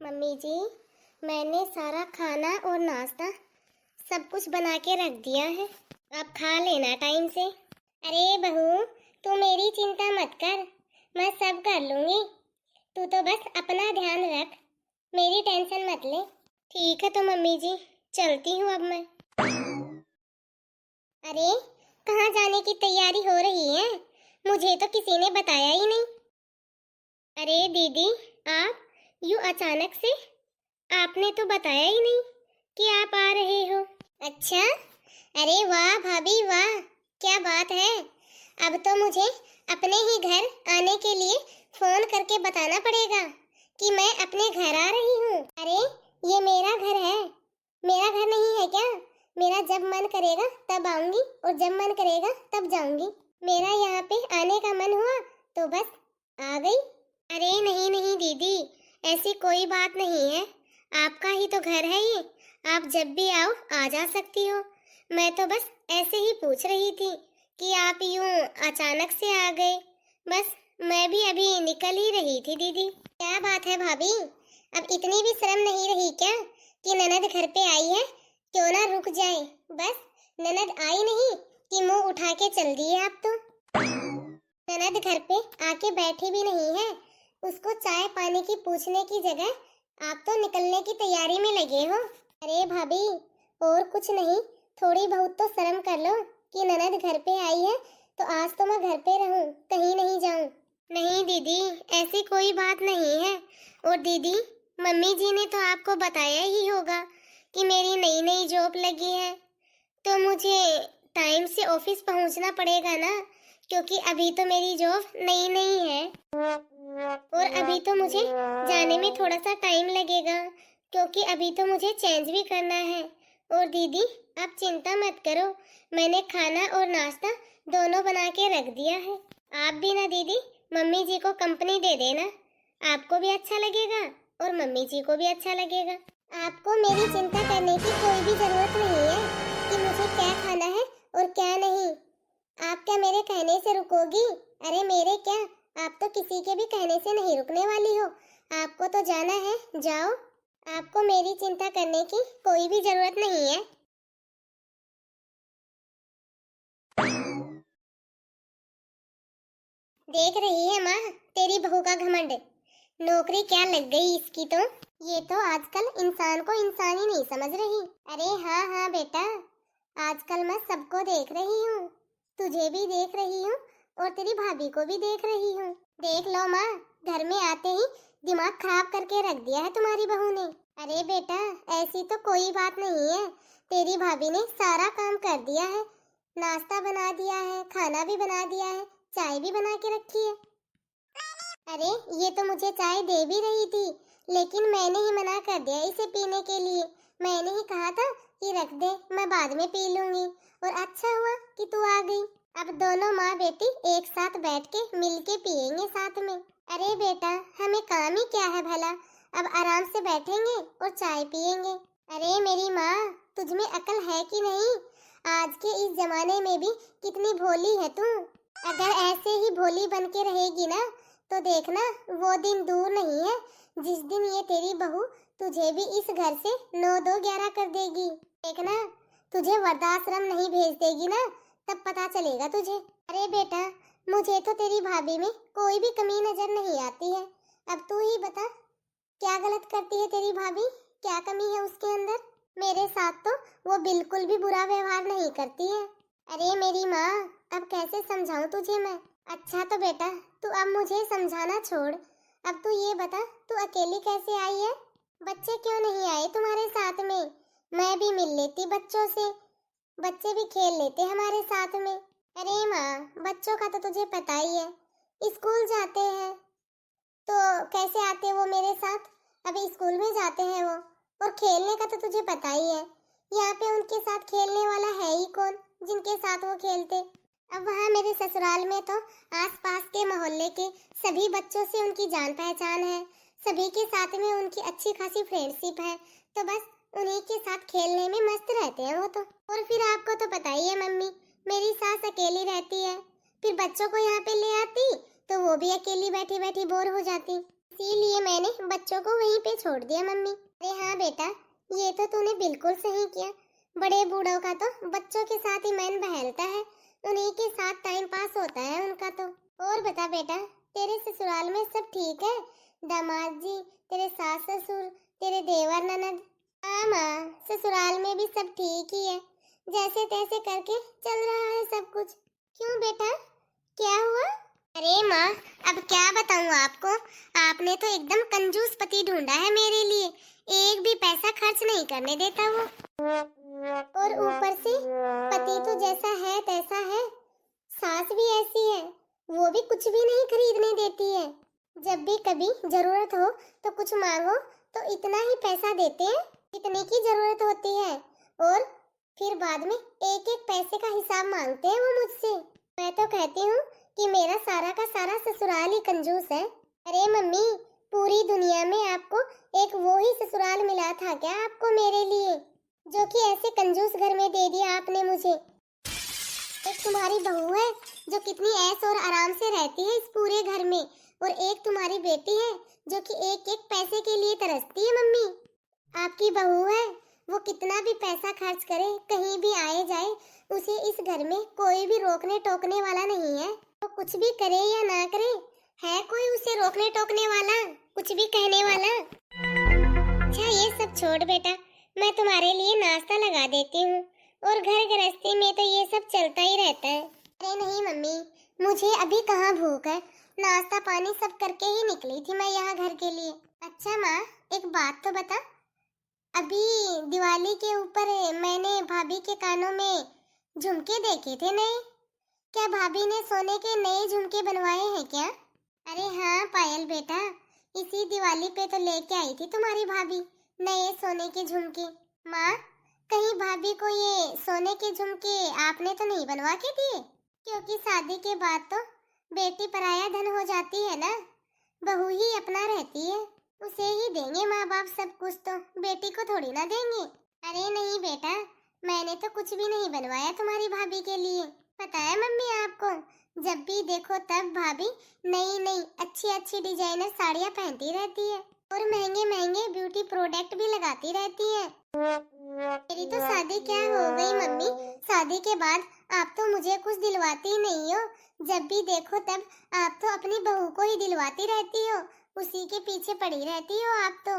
Mummy जी, मैंने सारा खाना और नाश्ता सब कुछ बना के रख दिया है। आप खा लेना टाइम से। अरे बहू, तू मेरी चिंता मत कर, मैं सब कर लूंगी। तू तो बस अपना ध्यान रख, मेरी टेंशन मत ले। ठीक है तो मम्मी जी, चलती हूँ अब मैं। अरे, कहाँ जाने की तैयारी हो रही है? मुझे तो किसी ने बताया ही नहीं। अरे दीदी, आप यूं अचानक से? आपने तो बताया ही नहीं कि आप आ रहे हो। अच्छा, अरे वाह भाभी वाह, क्या बात है। अब तो मुझे अपने ही घर आने के लिए फोन करके बताना पड़ेगा कि मैं अपने घर आ रही हूँ। अरे, ये मेरा घर है, मेरा घर नहीं है क्या? मेरा जब मन करेगा तब आऊंगी और जब मन करेगा तब जाऊंगी। मेरा यहाँ पे आने का मन हुआ तो बस आ गई। अरे नहीं नहीं दीदी, ऐसी कोई बात नहीं है। आपका ही तो घर है ये, आप जब भी आओ आ जा सकती हो। मैं तो बस ऐसे ही पूछ रही थी कि आप यूं अचानक से आ गए। बस मैं भी अभी निकल ही रही थी दीदी। क्या बात है भाभी, अब इतनी भी शर्म नहीं रही क्या कि ननद घर पे आई है? क्यों ना रुक जाए। बस ननद आई नहीं कि मुंह उठा के चल दिए आप तो। ननद घर पे आके बैठी भी नहीं है, उसको चाय पानी की पूछने की जगह आप तो निकलने की तैयारी में लगे हो। अरे भाभी, और कुछ नहीं, थोड़ी बहुत तो शर्म कर लो कि ननद घर पे आई है तो आज तो मैं घर पे रहूं, कहीं नहीं जाऊं। नहीं दीदी, ऐसी कोई बात नहीं है। और दीदी, मम्मी जी ने तो आपको बताया ही होगा कि मेरी नई नई जॉब लगी है, तो मुझे टाइम से ऑफिस पहुंचना पड़ेगा ना, क्योंकि अभी तो मेरी जॉब नई नई है और अभी तो मुझे जाने में थोड़ा सा टाइम लगेगा, क्योंकि अभी तो मुझे चेंज भी करना है। और दीदी, आप चिंता मत करो, मैंने खाना और नाश्ता दोनों बना के रख दिया है। आप भी ना दीदी मम्मी जी को कंपनी दे देना, आपको भी अच्छा लगेगा और मम्मी जी को भी अच्छा लगेगा। आपको मेरी चिंता करने की कोई भी जरूरत नहीं है कि मुझे क्या खाना है और क्या नहीं। आप क्या मेरे कहने से रुकोगी? अरे मेरे क्या, आप तो किसी के भी कहने से नहीं रुकने वाली हो। आपको तो जाना है, जाओ। आपको मेरी चिंता करने की कोई भी जरूरत नहीं है। देख रही है माँ, तेरी बहू का घमंड। नौकरी क्या लग गई इसकी तो। ये तो आजकल इंसान को इंसान ही नहीं समझ रही। अरे हाँ हाँ बेटा, आजकल मैं सबको देख रही हूँ, तुझे भी देख रही हूँ और तेरी भाभी को भी देख रही हूँ। देख लो माँ, घर में आते ही दिमाग खराब करके रख दिया है तुम्हारी बहू ने। अरे बेटा, ऐसी तो कोई बात नहीं है, तेरी भाभी ने सारा काम कर दिया है, नाश्ता बना दिया है, खाना भी बना दिया है, चाय भी बना के रखी है। अरे ये तो मुझे चाय दे भी रही थी, लेकिन मैंने ही मना कर दिया इसे पीने के लिए। मैंने ही कहा था कि रख दे, मैं बाद में पी लूंगी, और अच्छा हुआ कि तू आ गई। अब दोनों माँ बेटी एक साथ बैठ के मिल के पियेंगे साथ में। अरे बेटा, हमें काम ही क्या है भला, अब आराम से बैठेंगे और चाय पियेंगे। अरे मेरी माँ, तुझ में अकल है कि नहीं? आज के इस जमाने में भी कितनी भोली है तू। अगर ऐसे ही भोली बन के रहेगी ना, तो देखना वो दिन दूर नहीं है जिस दिन ये तेरी बहू तुझे भी इस घर से 9-2-11 कर देगी। देखना, तुझे वृद्धाश्रम नहीं भेज देगी ना, तब पता चलेगा तुझे। अरे बेटा, मुझे तो तेरी भाभी में कोई भी कमी नजर नहीं आती है। अब तू ही बता, क्या गलत करती है तेरी भाभी, क्या कमी है उसके अंदर? मेरे साथ तो वो बिल्कुल भी बुरा व्यवहार नहीं करती है। अरे मेरी माँ, अब कैसे समझाऊं तुझे मैं? अच्छा तो बेटा, तू अब मुझे समझाना छोड़, अब तू ये बता, तू अकेली कैसे आई है? बच्चे क्यों नहीं आए तुम्हारे साथ में? मैं भी मिल लेती बच्चों से, बच्चे भी खेल लेते हमारे साथ में। अरे माँ, बच्चों का तो तुझे पता ही है, स्कूल जाते हैं तो कैसे आते वो मेरे साथ? अभी स्कूल में जाते हैं वो, और खेलने का तो तुझे पता ही है, यहाँ पे उनके साथ खेलने वाला है ही कौन जिनके साथ वो खेलते। अब वहाँ मेरे ससुराल में तो आसपास के मोहल्ले के सभी बच्चों से उनकी जान पहचान है, सभी के साथ में उनकी अच्छी खासी फ्रेंडशिप है, तो बस उन्हीं के साथ खेलने में मस्त रहते हैं वो तो। और फिर आपको तो पता ही है मम्मी, मेरी सास अकेली रहती है, फिर बच्चों को यहाँ पे ले आती तो वो भी अकेली बैठी बैठी बोर हो जाती। इसीलिए मैंने बच्चों को वहीं पे छोड़ दिया मम्मी। अरे हाँ बेटा, ये तो तूने बिल्कुल सही किया। बड़े बूढ़ों का तो बच्चों के साथ ही मन बहलता है, उन्हीं के साथ टाइम पास होता है उनका तो। और बता बेटा, तेरे ससुराल में सब ठीक है? दामाद जी, तेरे सास ससुर, तेरे देवर ननद? हाँ माँ, ससुराल में भी सब ठीक ही है, जैसे तैसे करके चल रहा है सब कुछ। क्यों बेटा, क्या हुआ? अरे माँ, अब क्या बताऊँ आपको, आपने तो एकदम कंजूस पति ढूंढा है मेरे लिए। एक भी पैसा खर्च नहीं करने देता वो, और ऊपर से पति तो जैसा है तैसा है, सास भी ऐसी है, वो भी कुछ भी नहीं खरीदने देती है। जब भी कभी जरूरत हो तो कुछ मांगो तो इतना ही पैसा देते हैं, इतने की जरूरत होती है, और फिर बाद में एक एक पैसे का हिसाब मांगते हैं वो मुझसे। मैं तो कहती हूँ कि मेरा सारा का सारा ससुराल ही कंजूस है। अरे मम्मी, पूरी दुनिया में आपको एक वो ही ससुराल मिला था क्या आपको मेरे लिए, जो कि ऐसे कंजूस घर में दे दिया आपने मुझे? एक तुम्हारी बहू है जो कितनी ऐश और आराम से रहती है इस पूरे घर में, और एक तुम्हारी बेटी है जो कि एक एक पैसे के लिए तरसती है। मम्मी, आपकी बहू है, वो कितना भी पैसा खर्च करे, कहीं भी आए जाए, उसे इस घर में कोई भी रोकने टोकने वाला नहीं है। वो कुछ भी करे या ना करे, है कोई उसे रोकने टोकने वाला, कुछ भी कहने वाला? अच्छा ये सब छोड़ बेटा, मैं तुम्हारे लिए नाश्ता लगा देती हूँ, और घर गृहस्थी में तो ये सब चलता ही रहता है। अरे नहीं मम्मी, मुझे अभी कहाँ भूख है, नाश्ता पानी सब करके ही निकली थी मैं यहाँ घर के लिए। अच्छा माँ, एक बात तो बता, अभी दिवाली के ऊपर मैंने भाभी के कानों में झुमके देखे थे नए, क्या भाभी ने सोने के नए झुमके बनवाए हैं क्या? अरे हाँ पायल बेटा, इसी दिवाली पे तो लेके आई थी तुम्हारी भाभी नए सोने के झुमके। माँ, कहीं भाभी को ये सोने के झुमके आपने तो नहीं बनवा के दिए? क्योंकि शादी के बाद तो बेटी पराया धन हो जाती है ना, बहू ही अपना रहती है, उसे ही देंगे माँ बाप सब कुछ, तो बेटी को थोड़ी ना देंगे। अरे नहीं बेटा, मैंने तो कुछ भी नहीं बनवाया तुम्हारी भाभी के लिए। पता है मम्मी आपको, जब भी देखो तब भाभी नई नई अच्छी अच्छी डिजाइनर साड़ियाँ पहनती रहती है, और महंगे महंगे ब्यूटी प्रोडक्ट भी लगाती रहती है। मेरी तो शादी क्या हो गई मम्मी, शादी के बाद आप तो मुझे कुछ दिलवाती ही नहीं हो, जब भी देखो तब आप तो अपनी बहू को ही दिलवाती रहती हो, उसी के पीछे पड़ी रहती हो आप तो।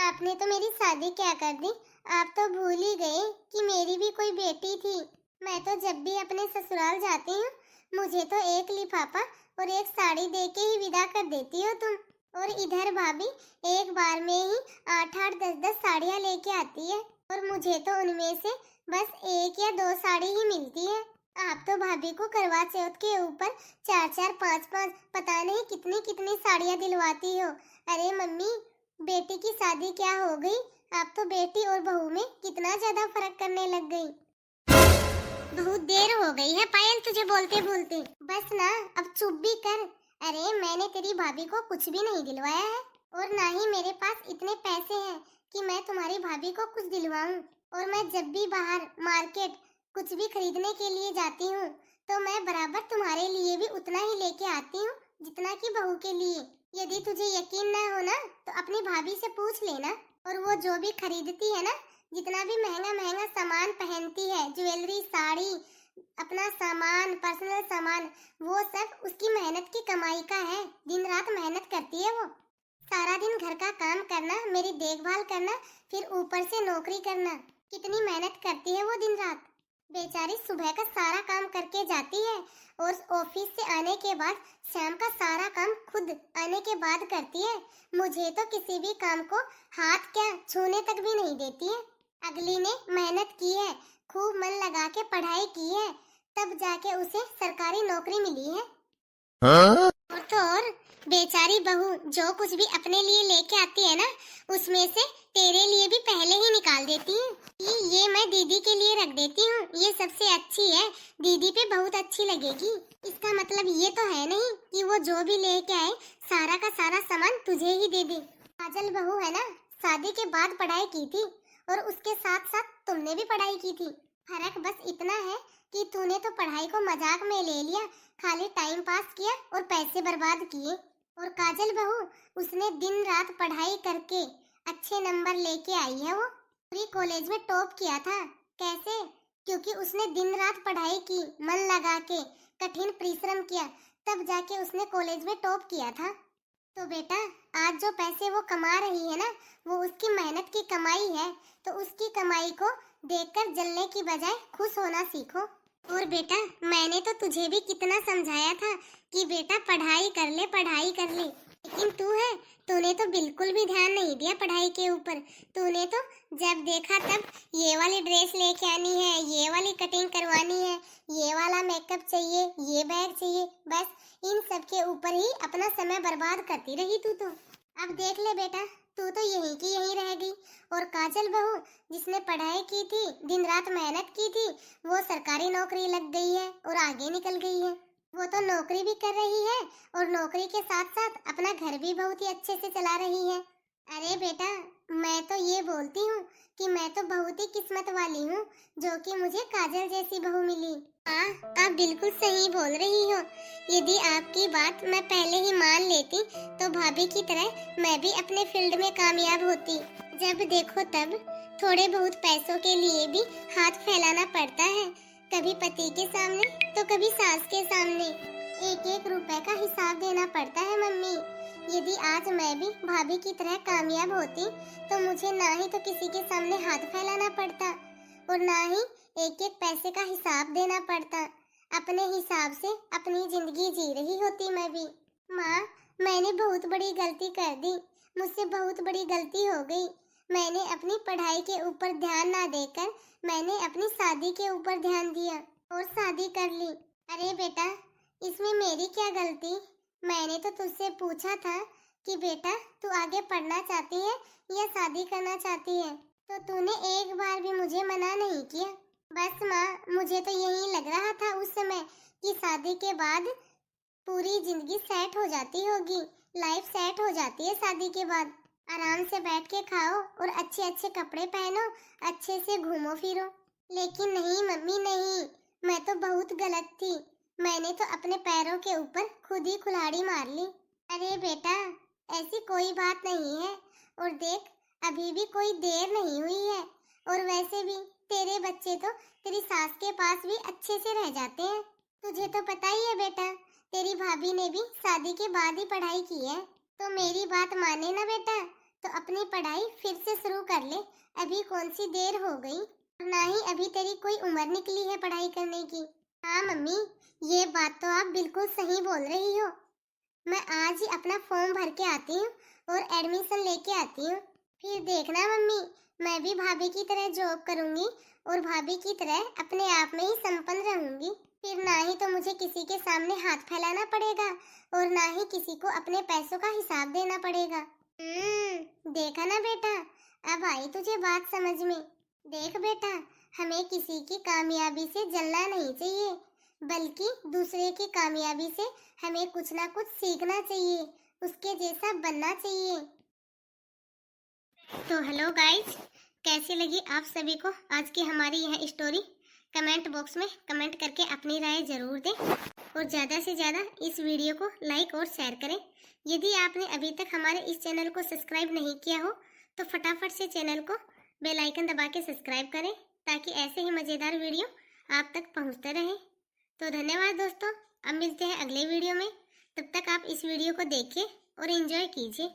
आपने तो मेरी शादी क्या कर दी, आप तो भूल ही गए कि मेरी भी कोई बेटी थी। मैं तो जब भी अपने ससुराल जाती हूँ, मुझे तो एक लिफाफा और एक साड़ी देके ही विदा कर देती हो तुम, और इधर भाभी एक बार में ही 8-8 10-10 साड़ियाँ लेके आती है, और मुझे तो उनमें से बस 1 या 2 साड़ी ही मिलती है। आप तो भाभी को करवा चौथ के ऊपर 4-4 5-5 पता नहीं कितनी कितनी साड़ियाँ दिलवाती हो। अरे मम्मी, बेटी की शादी क्या हो गई, आप तो बेटी और बहू में कितना ज्यादा फर्क करने लग गई। बहुत देर हो गई है पायल तुझे बोलते बोलते, बस ना अब चुप भी कर। अरे मैंने तेरी भाभी को कुछ भी नहीं दिलवाया है, और ना ही मेरे पास इतने पैसे हैं कि मैं तुम्हारी भाभी को कुछ दिलवाऊं। और मैं जब भी बाहर मार्केट कुछ भी खरीदने के लिए जाती हूँ, तो मैं बराबर तुम्हारे लिए भी उतना ही लेके आती हूँ जितना कि बहू के लिए। यदि तुझे यकीन ना हो ना, तो अपनी भाभी से पूछ लेना, और वो जो भी खरीदती है ना, जितना भी महंगा महंगा सामान पहनती है, ज्वेलरी साड़ी अपना सामान पर्सनल सामान, वो सब उसकी मेहनत की कमाई का है। दिन रात मेहनत करती है वो, सारा दिन घर का काम करना, मेरी देखभाल करना, फिर ऊपर से नौकरी करना, कितनी मेहनत करती है वो दिन रात। बेचारी सुबह का सारा काम करके जाती है, और ऑफिस से आने के बाद शाम का सारा काम खुद आने के बाद करती है। मुझे तो किसी भी काम को हाथ क्या छूने तक भी नहीं देती है। अगली ने मेहनत की है, खूब मन लगा के पढ़ाई की है, तब जाके उसे सरकारी नौकरी मिली है। हाँ? और तो और बेचारी बहू जो कुछ भी अपने लिए लेके आती है ना, उसमें से तेरे लिए भी पहले ही निकाल देती है कि ये मैं दीदी के लिए रख देती हूँ, ये सबसे अच्छी है, दीदी पे बहुत अच्छी लगेगी। इसका मतलब ये तो है नहीं कि वो जो भी लेके आए सारा का सारा सामान तुझे ही दे दे। काजल बहू है ना, शादी के बाद पढ़ाई की थी, और उसके साथ साथ तुमने भी पढ़ाई की थी। फर्क बस इतना है कि तूने तो पढ़ाई को मजाक में ले लिया, खाली टाइम पास किया और पैसे बर्बाद किए। और काजल बहू, उसने दिन रात पढ़ाई करके अच्छे नंबर लेके आई है। वो पूरी कॉलेज में टॉप किया था। कैसे? क्योंकि उसने दिन रात पढ़ाई की, मन लगा के कठिन परिश्रम किया, तब जाके उसने कॉलेज में टॉप किया था। तो बेटा, आज जो पैसे वो कमा रही है ना, वो उसकी मेहनत की कमाई है। तो उसकी कमाई को देखकर जलने की बजाय खुश होना सीखो। और बेटा, मैंने तो तुझे भी कितना समझाया था कि बेटा पढ़ाई कर ले, पढ़ाई कर ले, लेकिन तूने तो बिल्कुल भी ध्यान नहीं दिया पढ़ाई के ऊपर। तूने तो जब देखा तब ये वाली ड्रेस लेके आनी है, ये वाली कटिंग करवानी है, ये वाला मेकअप चाहिए, ये बैग चाहिए, बस इन सब के ऊपर ही अपना समय बर्बाद करती रही तू तो। अब देख ले बेटा, तू तो यहीं की यहीं रह गई। और काजल बहू, जिसने पढ़ाई की थी, दिन रात मेहनत की थी, वो सरकारी नौकरी लग गई है और आगे निकल गई है। वो तो नौकरी भी कर रही है और नौकरी के साथ साथ अपना घर भी बहुत ही अच्छे से चला रही है। अरे बेटा, मैं तो ये बोलती हूँ कि मैं तो बहुत ही किस्मत वाली हूँ जो कि मुझे काजल जैसी बहू मिली। हाँ, आप बिल्कुल सही बोल रही हो। यदि आपकी बात मैं पहले ही मान लेती तो भाभी की तरह मैं भी अपने फील्ड में कामयाब होती। जब देखो तब थोड़े बहुत पैसों के लिए भी हाथ फैलाना पड़ता है, कभी पति के सामने तो कभी सास के सामने। एक एक रुपए का हिसाब देना पड़ता है मम्मी। यदि आज मैं भी भाभी की तरह कामयाब होती तो मुझे ना ही तो किसी के सामने हाथ फैलाना पड़ता और ना ही एक एक पैसे का हिसाब देना पड़ता। अपने हिसाब से अपनी जिंदगी जी रही होती मैं भी। माँ, मैंने बहुत बड़ी गलती कर दी, मुझसे बहुत बड़ी गलती हो गई। मैंने अपनी पढ़ाई के ऊपर ध्यान ना देकर मैंने अपनी शादी के ऊपर ध्यान दिया और शादी कर ली। अरे बेटा, इसमें मेरी क्या गलती? मैंने तो तुझसे पूछा था कि बेटा तू आगे पढ़ना चाहती है या शादी करना चाहती है, तो तूने एक बार भी मुझे मना नहीं किया। बस माँ, मुझे तो यही लग रहा था उस समय कि शादी के बाद पूरी जिंदगी सेट हो जाती होगी, लाइफ सेट हो जाती है शादी के बाद। आराम से बैठ के खाओ और अच्छे अच्छे कपड़े पहनो, अच्छे से घूमो फिरो। लेकिन नहीं मम्मी, नहीं, मैं तो बहुत गलत थी। मैंने तो अपने पैरों के ऊपर खुद ही कुल्हाड़ी मार ली। अरे बेटा, ऐसी कोई बात नहीं है। और देख, अभी भी कोई देर नहीं हुई है। और वैसे भी तेरे बच्चे तो तेरी सास के पास भी अच्छे से रह जाते हैं। तुझे तो पता ही है बेटा, तेरी भाभी ने भी शादी के बाद ही पढ़ाई की है। तो मेरी बात माने ना बेटा, तो अपनी पढ़ाई फिर से शुरू कर ले। अभी कौन सी देर हो गई, और ना ही अभी तेरी कोई उम्र निकली है पढ़ाई करने की। हाँ मम्मी, ये बात तो आप बिल्कुल सही बोल रही हो। मैं आज ही अपना फॉर्म भर के आती हूँ और एडमिशन लेके आती हूँ। फिर देखना मम्मी, मैं भी भाभी की तरह जॉब करूँगी और भाभी की तरह अपने आप में ही संपन्न रहूँगी। फिर ना ही तो मुझे किसी के सामने हाथ फैलाना पड़ेगा और ना ही किसी को अपने पैसों का हिसाब देना पड़ेगा। देखा ना बेटा, अब आई तुझे बात समझ में। देख बेटा, हमें किसी की कामयाबी से जलना नहीं चाहिए, बल्कि दूसरे की कामयाबी से हमें कुछ ना कुछ सीखना चाहिए, उसके जैसा बनना चाहिए। तो हेलो गाइस, कैसी लगी आप सभी को आज की हमारी यह स्टोरी? कमेंट बॉक्स में कमेंट करके अपनी राय जरूर दें और ज़्यादा से ज़्यादा इस वीडियो को लाइक और शेयर करें। यदि आपने अभी तक हमारे इस चैनल को सब्सक्राइब नहीं किया हो तो फटाफट से चैनल को बेल आइकन दबा के सब्सक्राइब करें, ताकि ऐसे ही मज़ेदार वीडियो आप तक पहुंचते रहें। तो धन्यवाद दोस्तों, अब मिलते हैं अगले वीडियो में। तब तक आप इस वीडियो को देखिए और एंजॉय कीजिए।